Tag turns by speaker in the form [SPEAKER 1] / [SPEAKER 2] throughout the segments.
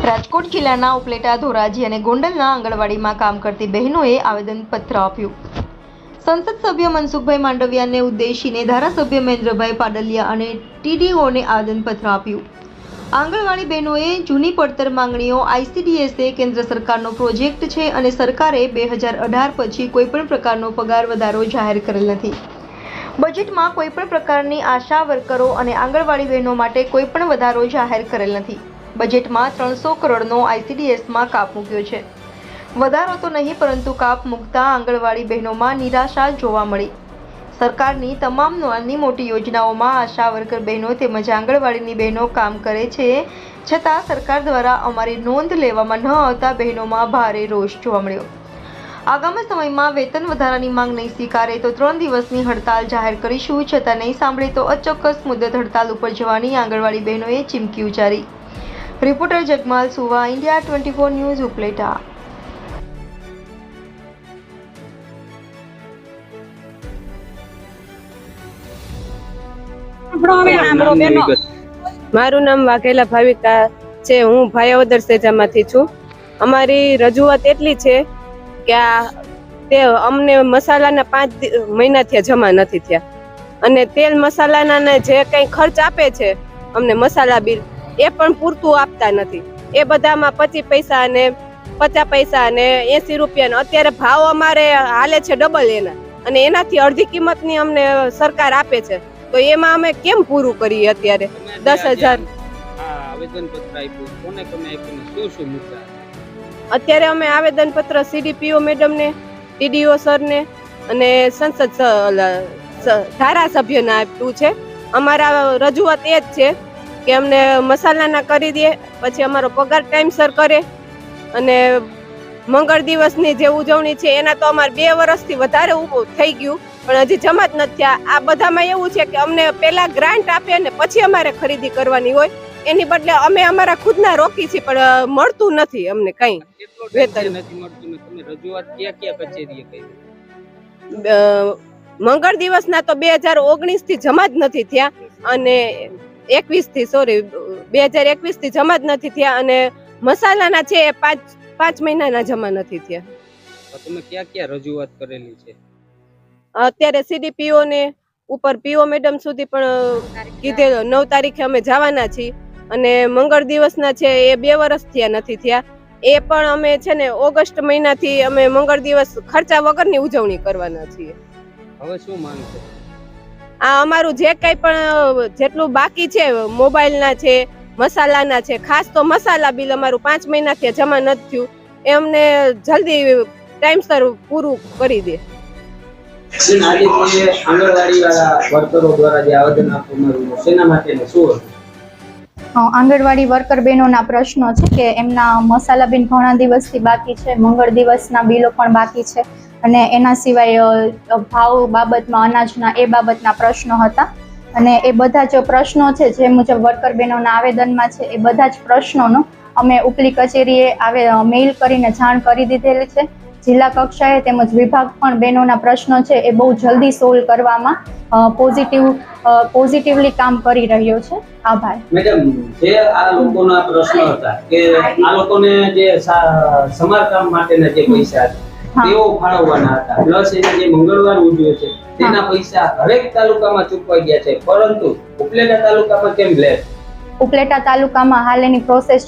[SPEAKER 1] રાજકોટ જિલ્લાના ઉપલેટા, ધોરાજી અને ગોંડલના આંગણવાડીમાં કામ કરતી બહેનોએ આવેદનપત્ર આપ્યું. સંસદ સભ્ય મનસુખભાઈ માંડવિયાને ઉદ્દેશીને ધારાસભ્ય મહેન્દ્રભાઈ પાડલિયા અને ટીડીઓને આવેદનપત્ર આપ્યું. આંગણવાડી બહેનોએ જૂની પડતર માંગણીઓ ICDSએ કેન્દ્ર સરકારનો પ્રોજેક્ટ છે અને સરકારે 2018 પછી કોઈપણ પ્રકારનો પગાર વધારો જાહેર કરેલ નથી. બજેટમાં કોઈપણ પ્રકારની આશા વર્કરો અને આંગણવાડી બહેનો માટે કોઈપણ વધારો જાહેર કરેલ નથી. બજેટમાં 300 કરોડનો ICDSમાં કાપ મૂક્યો છે. વધારો તો નહીં, પરંતુ કાપ મૂકતા આંગણવાડી બહેનોમાં નિરાશા જોવા મળી. સરકારની તમામ નાની મોટી યોજનાઓમાં આશા વર્કર બહેનો તેમજ આંગણવાડીની બહેનો કામ કરે છે, છતાં સરકાર દ્વારા અમારી નોંધ લેવામાં ન આવતા બહેનોમાં ભારે રોષ જોવા મળ્યો. આગામી સમયમાં વેતન વધારાની માંગ નહીં સ્વીકારે તો 3 દિવસની હડતાલ જાહેર કરીશું, છતાં નહીં સાંભળે તો અચોક્કસ મુદત હડતાલ ઉપર જવાની આંગણવાડી બહેનોએ ચીમકી ઉચ્ચારી. રિપોર્ટર જગમાલ સુવા, ઇન્ડિયા 24 ન્યૂઝ, ઉપલેટા.
[SPEAKER 2] મારું નામ વાઘેલા ભાવિકા છે. હું ભાયાવદર સેજામાંથી છું. અમારી રજૂઆત એટલી છે કે તે અમને મસાલાના 5 મહિનાથી જમા નથી થયા અને તેલ મસાલાના જે કંઈ ખર્ચ આપે છે અમને મસાલા બિલ એ પણ પૂરતું આપતા નથી. એ બધામાં 25 પૈસા અને 50 પૈસા અને 80 રૂપિયા અત્યારે ભાવ અમારે હાલે છે ડબલ એના, અને એનાથી અડધી કિંમતની અમને સરકાર આપે છે. તો એમાં અમે કેમ પૂરું કરીએ? અત્યારે 10,000 અત્યારે અમે આવેદનપત્ર CDPO મેડમને, TDO સરને અને સંસદ ધારાસભ્યને આપ્યું છે. અમારા રજૂઆત એ જ છે કે અમને મસાલાના કરી દે, પછી અમારો પગાર ટાઈમસર કરે, અને મંગળ દિવસની જે ઉજવણી છે એના તો અમારે 2 વર્ષથી વધારે થઈ ગયું પણ હજી જમા જ નથી થયા. આ બધામાં એવું છે કે અમને પહેલા ગ્રાન્ટ આપે ને પછી અમારે ખરીદી કરવાની હોય, એની બદલે અમે અમારા ખુદના રોકી છીએ પણ મળતું નથી અમને કઈ વેતન નથી મળતું. તમે રજૂઆત ક્યાં કચેરીએ કરી? મંગળ દિવસના તો 2019 થી જમા જ નથી થયા અને 2021 થી જમા જ નથી થયા, અને મસાલાના છે એ 5 મહિનાના જમા નથી થયા. તમે ક્યાં રજૂઆત કરેલી છે? અત્યારે CDPO ને ઉપર PO મેડમ સુધી પણ કીધેલો. 9 તારીખે અમે જવાના છીએ અને મંગળ દિવસના છે એ 2 વર્ષ થયા નથી થયા. એ પણ અમે છે ને ઓગસ્ટ મહિનાથી અમે મંગળ દિવસ ખર્ચા વગરની ઉજવણી કરવાના છીએ. હવે શું માંગ છે? આ અમારું જે કઈ પણ જેટલું બાકી છે, મોબાઈલના છે, મસાલાના છે, ખાસ તો મસાલા બિલ અમારું 5 મહિનાથી જમા નથી થયું, એ અમને જલ્દી ટાઈમસર પૂરું કરી દે.
[SPEAKER 3] આંગણવાડી વર્કર બહેનોના પ્રશ્નો છે કે એમના મસાલા બિલ ઘણા દિવસથી બાકી છે, મંગળ દિવસના બિલો પણ બાકી છે, અને એના સિવાય ભાવ બાબતમાં અનાજના એ બાબતના પ્રશ્નો હતા. અને એ બધા જે પ્રશ્નો છે જે મુજબ વર્કર બહેનોના આવેદનમાં છે એ બધા જ પ્રશ્નોનો અમે ઉપલી કચેરીએ મેઇલ કરીને જાણ કરી દીધેલી છે. જિલ્લા કક્ષાએ તેમજ વિભાગ પણ બહેનોના પ્રશ્નો છે એ બહુ જલ્દી સોલ્વ કરવામાં પોઝિટિવલી કામ કરી રહ્યો છે. આભાર. મેડમ, જે આ લોકોના પ્રશ્નો હતા કે આ લોકોને જે સમારકામ માટેના જે પૈસા હતા તેઓ ફાળવવાના હતા, પ્લસ એને જે મંગળવાર ઉજવે છે તેના પૈસા દરેક તાલુકામાં ચૂકવાઈ ગયા છે, પરંતુ ઉપલેટા તાલુકામાં કેમ લેટ? ઉપલેટા તાલુકામાં હાલ એની પ્રોસેસ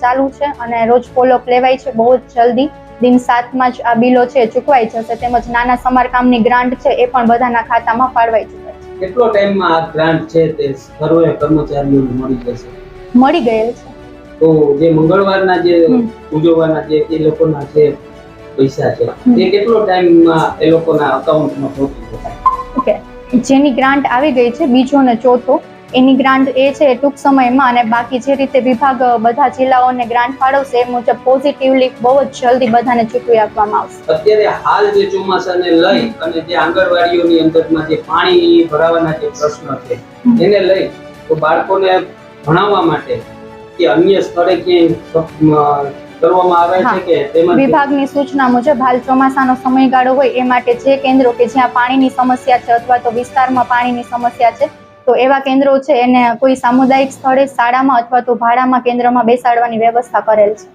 [SPEAKER 3] ચાલુ છે અને રોજ ફોલોઅપ લેવાય છે. બહુ જ જલ્દી દિન 7માં જ આ બિલો છે ચૂકવાઈ જશે, તેમજ નાના સમારકામની ગ્રાન્ટ છે એ પણ બધાના ખાતામાં ફાળવાઈ ચૂકે છે. કેટલો ટાઈમમાં આ ગ્રાન્ટ છે તે સર્વે કર્મચારીઓને મળી જશે? મળી ગયેલ છે. તો જે મંગળવારના જે ઉજવવાના જે એ લોકોના જે પૈસા છે તે કેટલો ટાઈમમાં એ લોકોના અકાઉન્ટમાં પહોંચી જશે? ઓકે, જેની ગ્રાન્ટ આવી ગઈ છે બીજો ને ચોથો, એની ગ્રાન્ટ એ છે ટૂંક સમયમાં, અને બાકી જે રીતે વિભાગ બધા જિલ્લાઓને ગ્રાન્ટ ફાળવશે એ મુજબ પોઝિટિવલી બહુ જ જલ્દી બધાને ચૂકવી આપવામાં આવશે. અત્યારે હાલ જે ચોમાસાને લઈ અને જે આંગણવાડીઓની અંદરમાં જે પાણી ભરાવાના જે પ્રશ્નો છે એને લઈ તો બાળકોને ભણાવવા માટે કે અન્ય સ્થળે ક્યાંય કરવામાં આવે છે કે તેમાં વિભાગની સૂચના મુજબ હાલ ચોમાસાનો સમયગાળો હોય એ માટે જે કેન્દ્રો કે જ્યાં પાણીની સમસ્યા છે અથવા તો વિસ્તારમાં પાણીની સમસ્યા છે
[SPEAKER 4] તો એવા કેન્દ્રો છે એને કોઈ સામુદાયિક સ્થળે શાળામાં અથવા તો ભાડામાં કેન્દ્રમાં બેસાડવાની વ્યવસ્થા કરેલ છે.